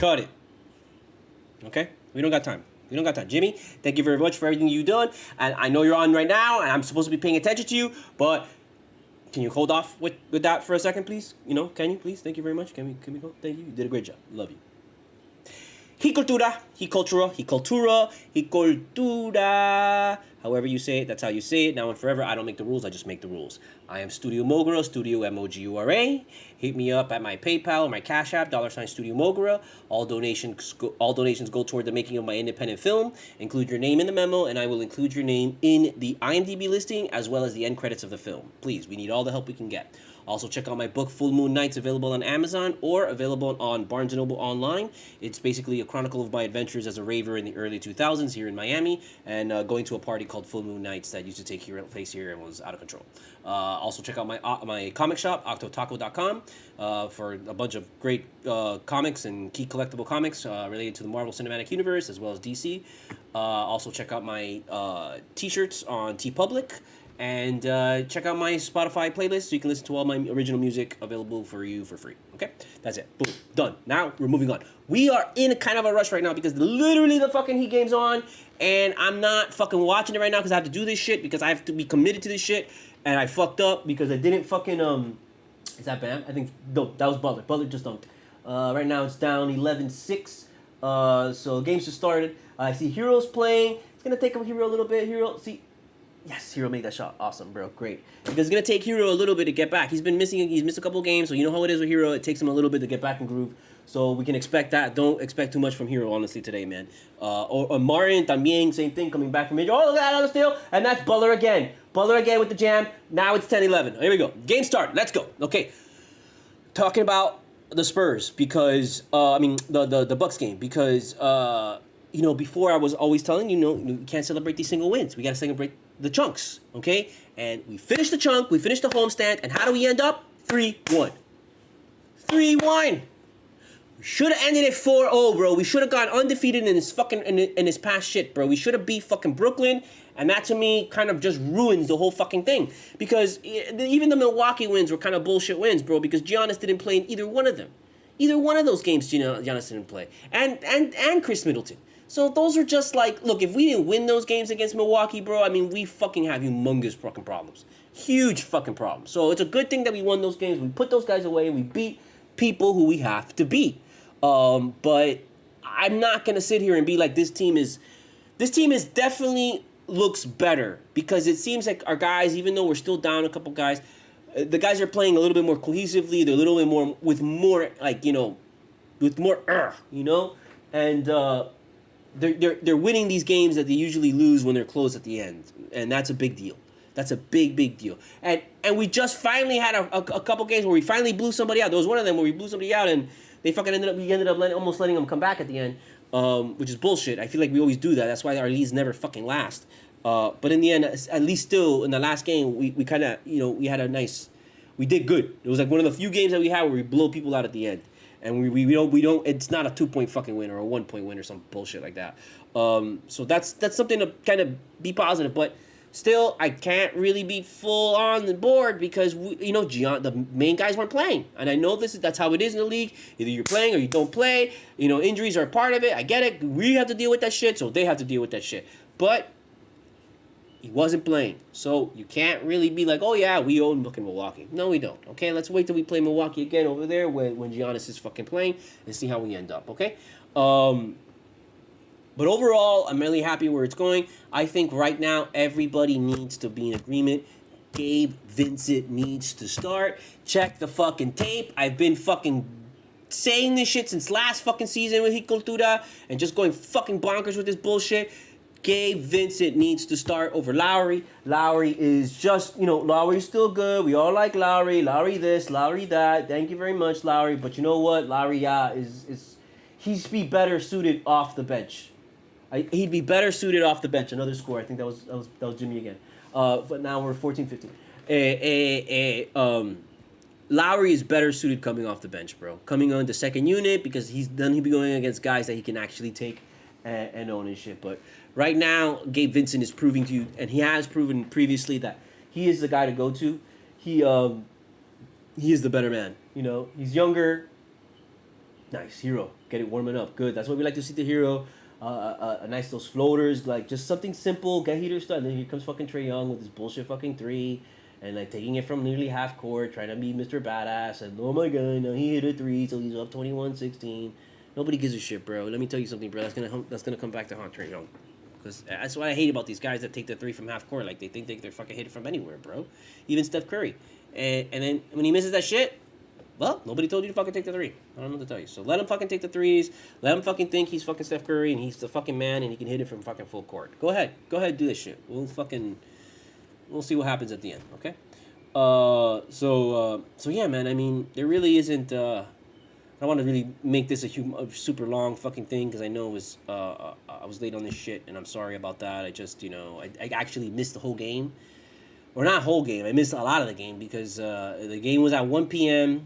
Cut it. Okay? We don't got time. We don't got time. Jimmy, thank you very much for everything you've done. And I know you're on right now, and I'm supposed to be paying attention to you, but can you hold off with that for a second, please? You know, can you, please? Thank you very much. Can we go? Thank you. You did a great job. Love you. CULTURA, CULTURA. However you say it, that's how you say it. Now and forever, I don't make the rules, I just make the rules. I am Studio Mogura, Studio Mogura. Hit me up at my PayPal or my Cash App, $Studio Mogura. All donations go toward the making of my independent film. Include your name in the memo, and I will include your name in the IMDb listing as well as the end credits of the film. Please, we need all the help we can get. Also, check out my book, Full Moon Nights, available on Amazon or available on Barnes & Noble online. It's basically a chronicle of my adventures as a raver in the early 2000s here in Miami and going to a party called Full Moon Nights that used to take place here and was out of control. Also, check out my comic shop, octotaco.com, for a bunch of great comics and key collectible comics related to the Marvel Cinematic Universe as well as DC. Also, check out my t-shirts on TeePublic. And check out my Spotify playlist so you can listen to all my original music available for you for free. Okay? That's it. Boom. Done. Now we're moving on. We are in kind of a rush right now because literally the fucking Heat game's on. And I'm not fucking watching it right now because I have to do this shit because I have to be committed to this shit. And I fucked up because I didn't fucking... Is that Bam? I think... No, that was Butler. Butler just dunked. Right now it's down 11-6. So the game's just started. I see Hero's playing. It's going to take Hero a little bit. Hero... See... Yes, Hero made that shot. Awesome, bro. Great. Because it's going to take Hero a little bit to get back. He's missed a couple of games, so you know how it is with Hero. It takes him a little bit to get back in groove. So we can expect that. Don't expect too much from Hero, honestly, today, man. Or Marin, también, same thing, coming back from injury. Oh, look at that on the steal. And that's Butler again. Butler again with the jam. Now it's 10-11. Here we go. Game start. Let's go. Okay. Talking about the Spurs because, the Bucks game because, before I was always telling you can't celebrate these single wins. We got to celebrate the chunks, okay? And we finished the chunk, we finished the homestand, and how do we end up? 3-1. 3-1. We should have ended at 4-0, bro. We should have gone undefeated in this fucking in this past shit, bro. We should have beat fucking Brooklyn, and that to me kind of just ruins the whole fucking thing. Because even the Milwaukee wins were kind of bullshit wins, bro, because Giannis didn't play in either one of them. Either one of those games Giannis didn't play. And Chris Middleton. So those are just like, look, if we didn't win those games against Milwaukee, bro, I mean, we fucking have humongous fucking problems. Huge fucking problems. So it's a good thing that we won those games. We put those guys away and we beat people who we have to beat. But I'm not going to sit here and be like, this team is definitely looks better because it seems like our guys, even though we're still down a couple guys, the guys are playing a little bit more cohesively. They're a little bit more, with more, like, with more, and, They're winning these games that they usually lose when they're close at the end, and that's a big deal. That's a big deal. And we just finally had a couple games where we finally blew somebody out. There was one of them where we blew somebody out, and they fucking ended up almost letting them come back at the end, which is bullshit. I feel like we always do that. That's why our leads never fucking last. But in the end, at least still in the last game, we kind of we did good. It was like one of the few games that we had where we blow people out at the end. And we don't. It's not a 2-point fucking win or a 1-point win or some bullshit like that. So that's something to kind of be positive. But still, I can't really be full on the board because the main guys weren't playing, and I know that's how it is in the league. Either you're playing or you don't play. Injuries are a part of it. I get it. We have to deal with that shit, so they have to deal with that shit. But he wasn't playing. So you can't really be like, oh yeah, we own fucking Milwaukee. No, we don't. Okay, let's wait till we play Milwaukee again over there when Giannis is fucking playing and see how we end up, okay? But overall, I'm really happy where it's going. I think right now everybody needs to be in agreement. Gabe Vincent needs to start. Check the fucking tape. I've been fucking saying this shit since last fucking season with CULTURA and just going fucking bonkers with this bullshit. Gabe Vincent needs to start over Lowry. Lowry is just, Lowry's still good. We all like Lowry. Lowry this, Lowry that. Thank you very much, Lowry. But you know what? Lowry, he'd be better suited off the bench. He'd be better suited off the bench. Another score. I think that was Jimmy again. But now we're 14-15. Lowry is better suited coming off the bench, bro. Coming on the second unit because he'd be going against guys that he can actually take and own and shit. But right now, Gabe Vincent is proving to you, and he has proven previously that he is the guy to go to. He is the better man. He's younger. Nice, hero. Get it warming up. Good. That's what we like to see the hero. A nice those floaters, like just something simple. Get heater stuff. And then here comes fucking Trae Young with his bullshit fucking three, and like taking it from nearly half court, trying to be Mr. Badass. And oh my god, now he hit a three, so he's up 21-16. Nobody gives a shit, bro. Let me tell you something, bro. That's gonna come back to haunt Trae Young. Because that's what I hate about these guys that take the three from half court. Like, they think they're fucking hit it from anywhere, bro. Even Steph Curry. And then when he misses that shit, well, nobody told you to fucking take the three. I don't know what to tell you. So let him fucking take the threes. Let him fucking think he's fucking Steph Curry and he's the fucking man and he can hit it from fucking full court. Go ahead. Go ahead, do this shit. We'll see what happens at the end, okay? So yeah, man. I mean, there really isn't... I don't want to really make this a super long fucking thing because I know it was I was late on this shit and I'm sorry about that. I just, I actually missed the whole game. Or not whole game. I missed a lot of the game because the game was at 1 p.m.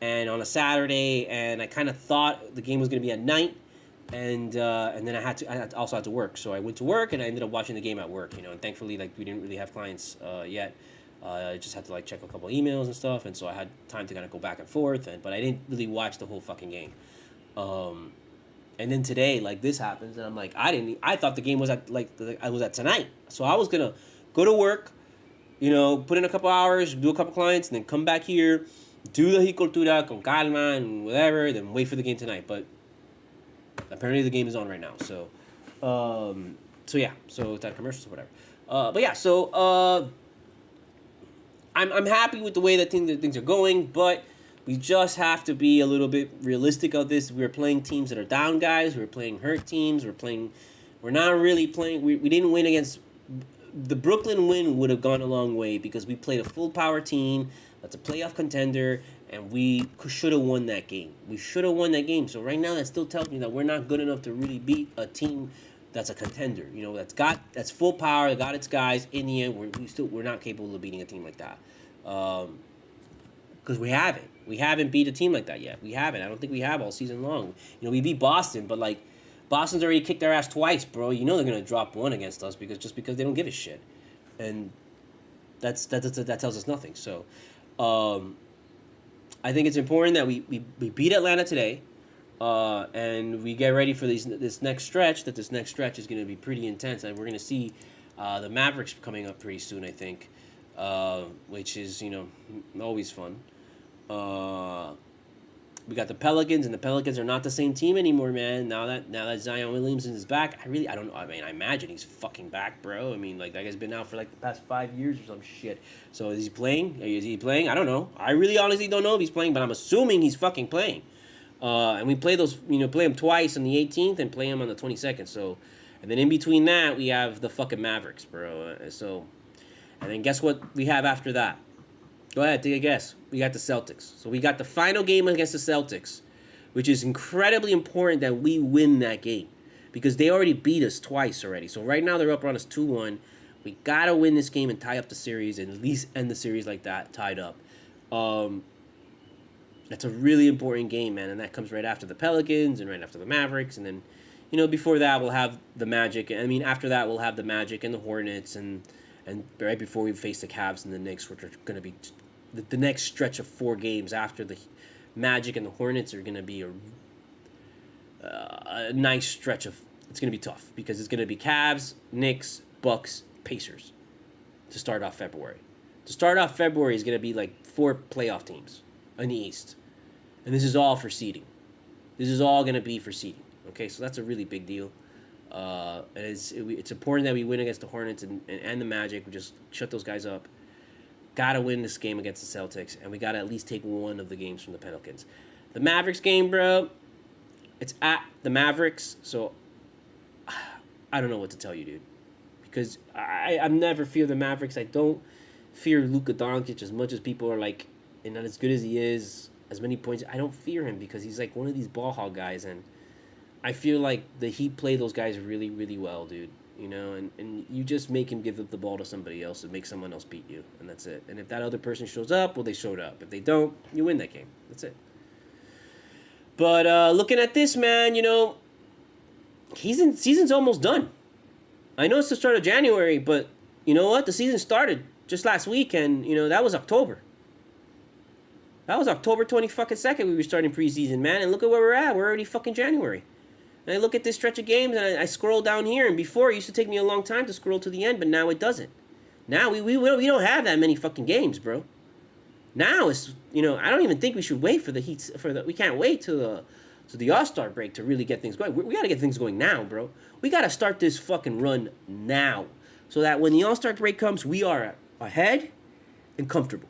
and on a Saturday, and I kind of thought the game was going to be at night, and then I also had to work. So I went to work and I ended up watching the game at work, and thankfully, like, we didn't really have clients yet. I just had to like check a couple of emails and stuff, and so I had time to kind of go back and forth, but I didn't really watch the whole fucking game. And then today, like, this happens, and I'm like, I thought the game was at tonight, so I was gonna go to work, put in a couple hours, do a couple clients, and then come back here, do the CULTURA con calma and whatever, then wait for the game tonight. But apparently the game is on right now, so yeah, so it's at commercials or whatever. But yeah, so I'm happy with the way that things are going, but we just have to be a little bit realistic of this. We're playing teams that are down, guys. We're playing hurt teams. We're not really playing. We didn't win against. The Brooklyn win would have gone a long way because we played a full power team that's a playoff contender, and we should have won that game. We should have won that game. So right now, that still tells me that we're not good enough to really beat a team that's a contender. That's full power, that got its guys. In the end, we're not capable of beating a team like that. Because we haven't beat a team like that yet. We haven't. I don't think we have all season long. We beat Boston, but like, Boston's already kicked their ass twice, bro. They're gonna drop one against us because they don't give a shit, and that tells us nothing. So, I think it's important that we beat Atlanta today, and we get ready for this next stretch. This next stretch is gonna be pretty intense, and we're gonna see the Mavericks coming up pretty soon, I think, which is always fun. We got the Pelicans, and the Pelicans are not the same team anymore, man. Now that Zion Williamson is back, I don't know. I mean, I imagine he's fucking back, bro. I mean, like, that guy's been out for like the past 5 years or some shit. So is he playing? I don't know. I really honestly don't know if he's playing, but I'm assuming he's fucking playing. And we play him twice on the 18th and play him on the 22nd. So, and then in between that, we have the fucking Mavericks, bro. And then guess what we have after that? Go ahead, take a guess. We got the Celtics. So we got the final game against the Celtics, which is incredibly important that we win that game because they already beat us twice already. So right now they're up on us 2-1. We got to win this game and tie up the series and at least end the series like that, tied up. That's a really important game, man, and that comes right after the Pelicans and right after the Mavericks. And then, before that we'll have the Magic. I mean, after that we'll have the Magic and the Hornets and right before we face the Cavs and the Knicks, which are going to be the next stretch of 4 games after the Magic and the Hornets are going to be a nice stretch of. It's going to be tough because it's going to be Cavs, Knicks, Bucks, Pacers to start off February. To start off February is going to be like 4 playoff teams in the East, and this is all for seeding. This is all going to be for seeding. Okay, so that's a really big deal. And it's important that we win against the Hornets and the Magic. We just shut those guys up. Got to win this game against the Celtics, and we got to at least take one of the games from the Pelicans. The Mavericks game, bro, it's at the Mavericks, so I don't know what to tell you, dude. Because I never fear the Mavericks. I don't fear Luka Doncic as much as people are like, and not as good as he is, as many points. I don't fear him because he's like one of these ball hog guys, and I feel like the Heat play those guys really, really well, dude. And you just make him give up the ball to somebody else and make someone else beat you, and that's it. And if that other person shows up, well, they showed up. If they don't, you win that game. That's it. But looking at this, man, season's almost done. I know it's the start of January, but you know what? The season started just last week, and, that was October. That was October 22nd we were starting preseason, man. And look at where we're at. We're already fucking January. And I look at this stretch of games, and I scroll down here. And before, it used to take me a long time to scroll to the end, but now it doesn't. Now we don't have that many fucking games, bro. Now it's, I don't even think we should wait for the Heat. We can't wait till the All-Star break to really get things going. We got to get things going now, bro. We got to start this fucking run now, so that when the All-Star break comes, we are ahead and comfortable.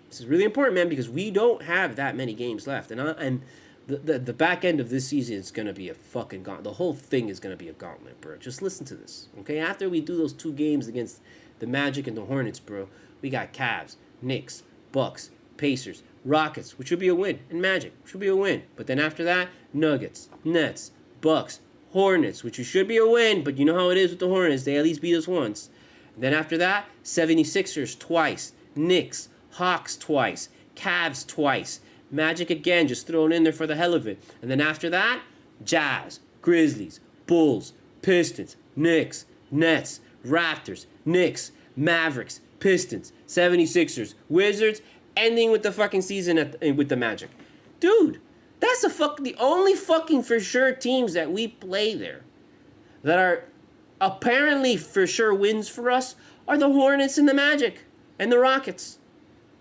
This is really important, man, because we don't have that many games left, and the back end of this season is gonna be a fucking gauntlet. The whole thing is gonna be a gauntlet, bro. Just listen to this, okay? After we do those 2 games against the Magic and the Hornets, bro, we got Cavs, Knicks, Bucks, Pacers, Rockets, which would be a win, and Magic, which would be a win. But then after that, Nuggets, Nets, Bucks, Hornets, which should be a win, but you know how it is with the Hornets. They at least beat us once. And then after that, 76ers twice, Knicks, Hawks twice, Cavs twice, Magic again, just thrown in there for the hell of it. And then after that, Jazz, Grizzlies, Bulls, Pistons, Knicks, Nets, Raptors, Knicks, Mavericks, Pistons, 76ers, Wizards, ending with the fucking season with the Magic. Dude, that's the only fucking for sure teams that we play there that are apparently for sure wins for us are the Hornets and the Magic and the Rockets.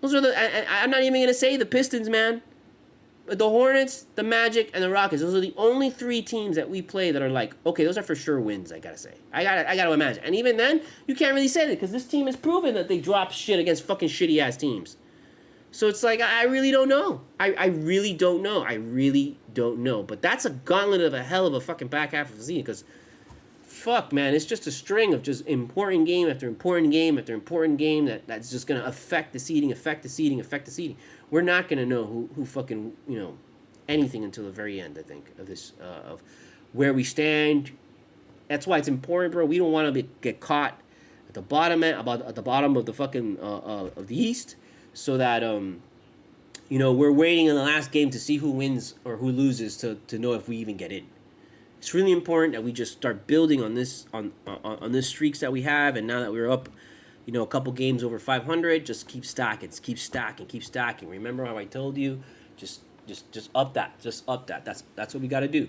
Those are I'm not even going to say the Pistons, man. But the Hornets, the Magic, and the Rockets, those are the only 3 teams that we play that are like, okay, those are for sure wins, I got to say. I got to imagine. And even then, you can't really say that because this team has proven that they drop shit against fucking shitty-ass teams. So it's like, I really don't know. I really don't know. I really don't know. But that's a gauntlet of a hell of a fucking back half of the season because fuck, man, it's just a string of just important game after important game after important game that's just going to affect the seeding. We're not going to know who fucking, anything until the very end, I think, of this, of where we stand. That's why it's important, bro. We don't want to get caught at the bottom at the bottom of the fucking, of the East, so that, we're waiting in the last game to see who wins or who loses to know if we even get in. It's really important that we just start building on this on this streaks that we have, and now that we're up, a couple games over 500, just keep stacking. Remember how I told you, just up that, That's what we got to do,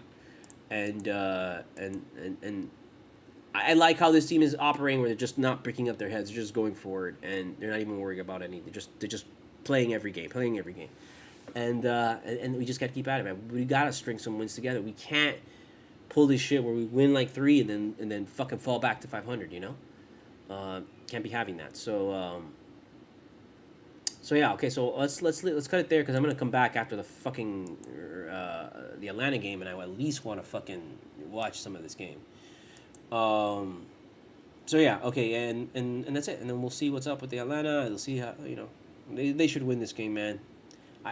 and I like how this team is operating, where they're just not breaking up their heads, they're just going forward, and they're not even worrying about anything. They're just playing every game, and we just got to keep at it, man. We got to string some wins together. We can't pull this shit where we win like 3 and then fucking fall back to 500, can't be having that. So yeah, okay, so let's cut it there, because I'm gonna come back after the fucking the Atlanta game, and I at least want to fucking watch some of this game. So yeah, okay, and that's it, and then we'll see what's up with the Atlanta. We'll see how, they should win this game, man.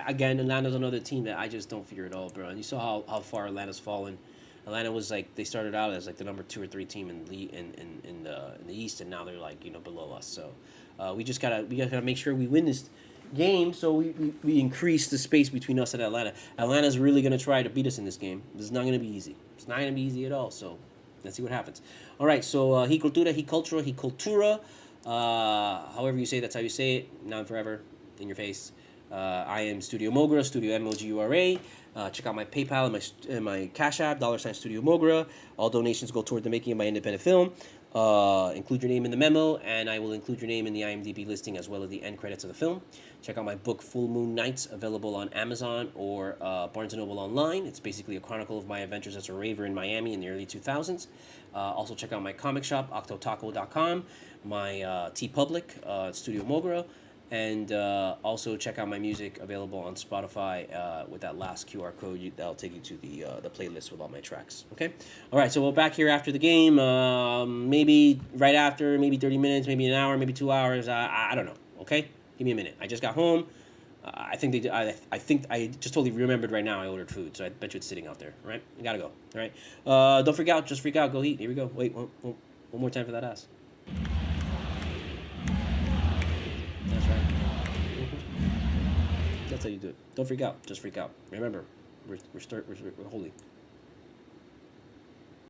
Again, Atlanta's another team that I just don't figure it all, bro. And you saw how far Atlanta's fallen. Atlanta was like, they started out as like the number 2 or 3 team in the East, and now they're like, below us. So we gotta make sure we win this game, so we increase the space between us and Atlanta. Atlanta's really gonna try to beat us in this game. This is not gonna be easy. It's not gonna be easy at all. So let's see what happens. All right. So he cultura. However you say, that's how you say it. Now and forever, in your face. I am Studio Mogura, Studio Mogura. Check out my PayPal and my Cash App, $ Studio Mogura. All donations go toward the making of my independent film. Include your name in the memo, and I will include your name in the IMDb listing as well as the end credits of the film. Check out my book, Full Moon Nights, available on Amazon or Barnes & Noble online. It's basically a chronicle of my adventures as a raver in Miami in the early 2000s. Also check out my comic shop, octotaco.com, my TeePublic, Studio Mogura. And also check out my music, available on Spotify with that last QR code. That'll take you to the playlist with all my tracks. Okay? All right, so we're back here after the game. Maybe right after, maybe 30 minutes, maybe an hour, maybe 2 hours. I don't know. Okay? Give me a minute. I just got home. I think I just totally remembered right now I ordered food, so I bet you it's sitting out there. All right? I gotta go. All right? Don't freak out. Just freak out. Go eat. Here we go. Wait, one more time for that ass. That's right. That's how you do it. Don't freak out. Just freak out. Remember, we're holy.